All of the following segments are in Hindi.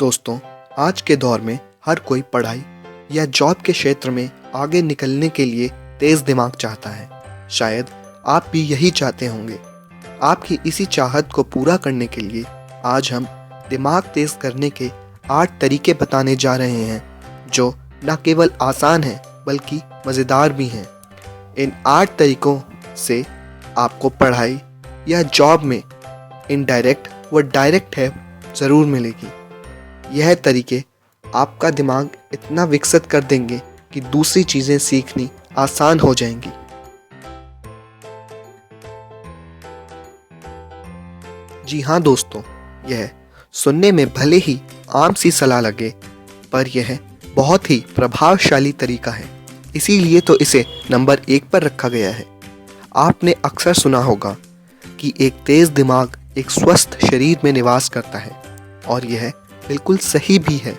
दोस्तों, आज के दौर में हर कोई पढ़ाई या जॉब के क्षेत्र में आगे निकलने के लिए तेज दिमाग चाहता है। शायद आप भी यही चाहते होंगे। आपकी इसी चाहत को पूरा करने के लिए आज हम दिमाग तेज करने के 8 तरीके बताने जा रहे हैं, जो न केवल आसान हैं बल्कि मज़ेदार भी हैं। इन 8 तरीकों से आपको पढ़ाई या जॉब में इनडायरेक्ट व डायरेक्ट हेल्प ज़रूर मिलेगी। यह तरीके आपका दिमाग इतना विकसित कर देंगे कि दूसरी चीज़ें सीखनी आसान हो जाएंगी। जी हाँ दोस्तों, यह सुनने में भले ही आम सी सलाह लगे, पर यह बहुत ही प्रभावशाली तरीका है। इसीलिए तो इसे नंबर 1 पर रखा गया है। आपने अक्सर सुना होगा कि एक तेज दिमाग एक स्वस्थ शरीर में निवास करता है, और यह बिल्कुल सही भी है।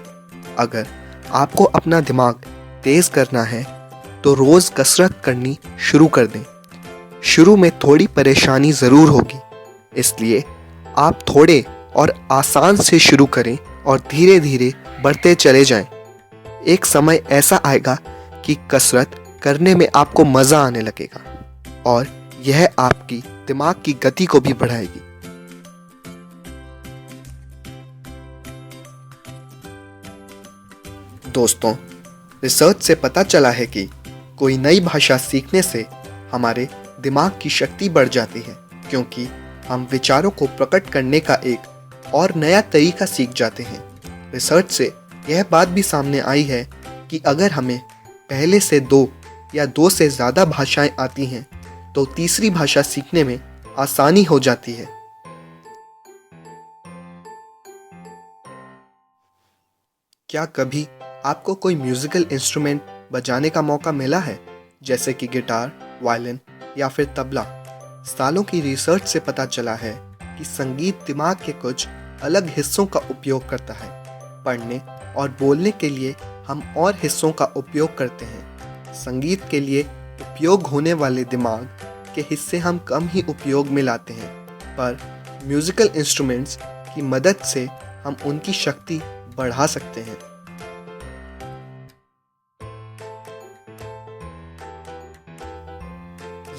अगर आपको अपना दिमाग तेज करना है तो रोज़ कसरत करनी शुरू कर दें। शुरू में थोड़ी परेशानी ज़रूर होगी, इसलिए आप थोड़े और आसान से शुरू करें और धीरे धीरे बढ़ते चले जाएं। एक समय ऐसा आएगा कि कसरत करने में आपको मज़ा आने लगेगा और यह आपकी दिमाग की गति को भी बढ़ाएगी। दोस्तों, रिसर्च से पता चला है कि कोई नई भाषा सीखने से हमारे दिमाग की शक्ति बढ़ जाती है, क्योंकि हम विचारों को प्रकट करने का एक और नया तरीका सीख जाते हैं। रिसर्च से यह बात भी सामने आई है कि अगर हमें पहले से 2 या 2 से ज़्यादा भाषाएं आती हैं तो तीसरी भाषा सीखने में आसानी हो जाती है। क्या कभी आपको कोई म्यूजिकल इंस्ट्रूमेंट बजाने का मौका मिला है, जैसे कि गिटार, वायलिन या फिर तबला? सालों की रिसर्च से पता चला है कि संगीत दिमाग के कुछ अलग हिस्सों का उपयोग करता है। पढ़ने और बोलने के लिए हम और हिस्सों का उपयोग करते हैं। संगीत के लिए उपयोग होने वाले दिमाग के हिस्से हम कम ही उपयोग में लाते हैं, पर म्यूजिकल इंस्ट्रूमेंट्स की मदद से हम उनकी शक्ति बढ़ा सकते हैं।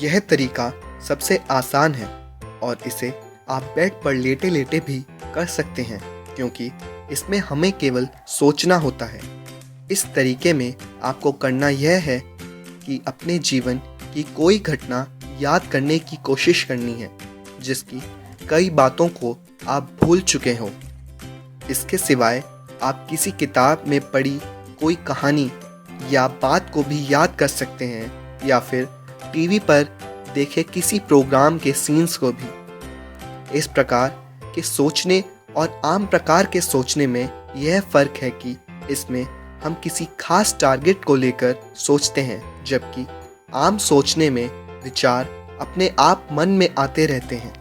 यह तरीका सबसे आसान है और इसे आप बेड पर लेटे लेटे भी कर सकते हैं, क्योंकि इसमें हमें केवल सोचना होता है। इस तरीके में आपको करना यह है कि अपने जीवन की कोई घटना याद करने की कोशिश करनी है जिसकी कई बातों को आप भूल चुके हो। इसके सिवाय आप किसी किताब में पढ़ी कोई कहानी या बात को भी याद कर सकते हैं, या फिर टीवी पर देखे किसी प्रोग्राम के सीन्स को भी। इस प्रकार के सोचने और आम प्रकार के सोचने में यह फ़र्क है कि इसमें हम किसी खास टारगेट को लेकर सोचते हैं, जबकि आम सोचने में विचार अपने आप मन में आते रहते हैं।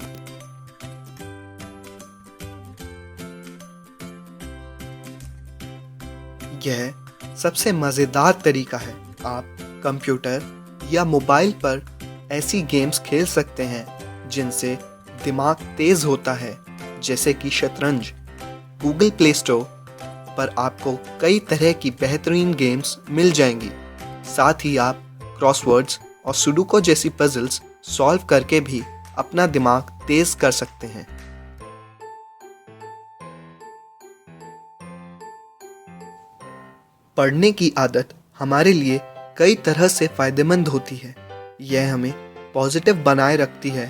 यह सबसे मज़ेदार तरीका है। आप कंप्यूटर या मोबाइल पर ऐसी गेम्स खेल सकते हैं जिनसे दिमाग तेज़ होता है, जैसे कि शतरंज। गूगल प्ले स्टोर पर आपको कई तरह की बेहतरीन गेम्स मिल जाएंगी। साथ ही आप क्रॉसवर्ड्स और सुडोकू जैसी पजल्स सॉल्व करके भी अपना दिमाग तेज कर सकते हैं। पढ़ने की आदत हमारे लिए कई तरह से फ़ायदेमंद होती है। यह हमें पॉजिटिव बनाए रखती है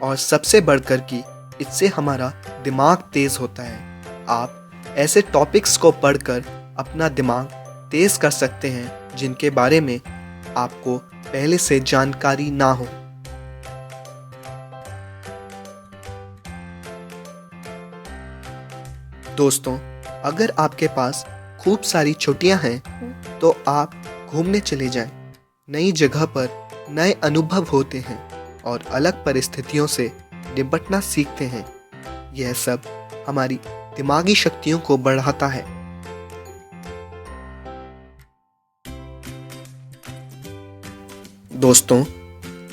और सबसे बढ़कर कि इससे हमारा दिमाग तेज़ होता है। आप ऐसे टॉपिक्स को पढ़कर अपना दिमाग तेज़ कर सकते हैं जिनके बारे में आपको पहले से जानकारी ना हो। दोस्तों, अगर आपके पास खूब सारी छुट्टियां हैं तो आप घूमने चले जाएं। नई जगह पर नए अनुभव होते हैं और अलग परिस्थितियों से निपटना सीखते हैं। यह सब हमारी दिमागी शक्तियों को बढ़ाता है। दोस्तों,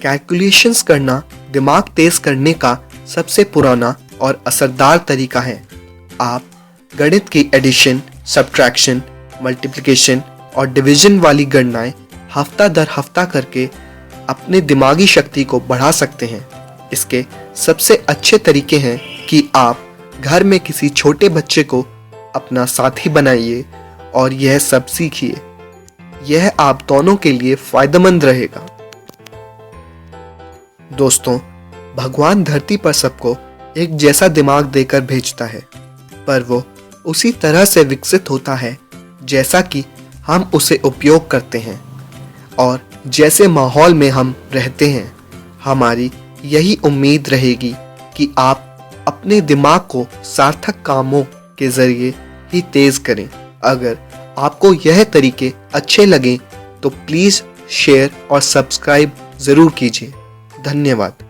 कैलकुलेशंस करना दिमाग तेज करने का सबसे पुराना और असरदार तरीका है। आप गणित की एडिशन, सब्ट्रैक्शन, मल्टीप्लिकेशन और डिवीजन वाली गणनाएं हफ्ता दर हफ्ता करके अपने दिमागी शक्ति को बढ़ा सकते हैं। इसके सबसे अच्छे तरीके हैं कि आप घर में किसी छोटे बच्चे को अपना साथी बनाइए और यह सब सीखिए। यह आप दोनों के लिए फायदेमंद रहेगा। दोस्तों, भगवान धरती पर सबको एक जैसा दिमाग देकर भेजता है, पर वो उसी तरह से विकसित होता है जैसा कि हम उसे उपयोग करते हैं और जैसे माहौल में हम रहते हैं। हमारी यही उम्मीद रहेगी कि आप अपने दिमाग को सार्थक कामों के जरिए ही तेज करें। अगर आपको यह तरीके अच्छे लगें तो प्लीज़ शेयर और सब्सक्राइब ज़रूर कीजिए। धन्यवाद।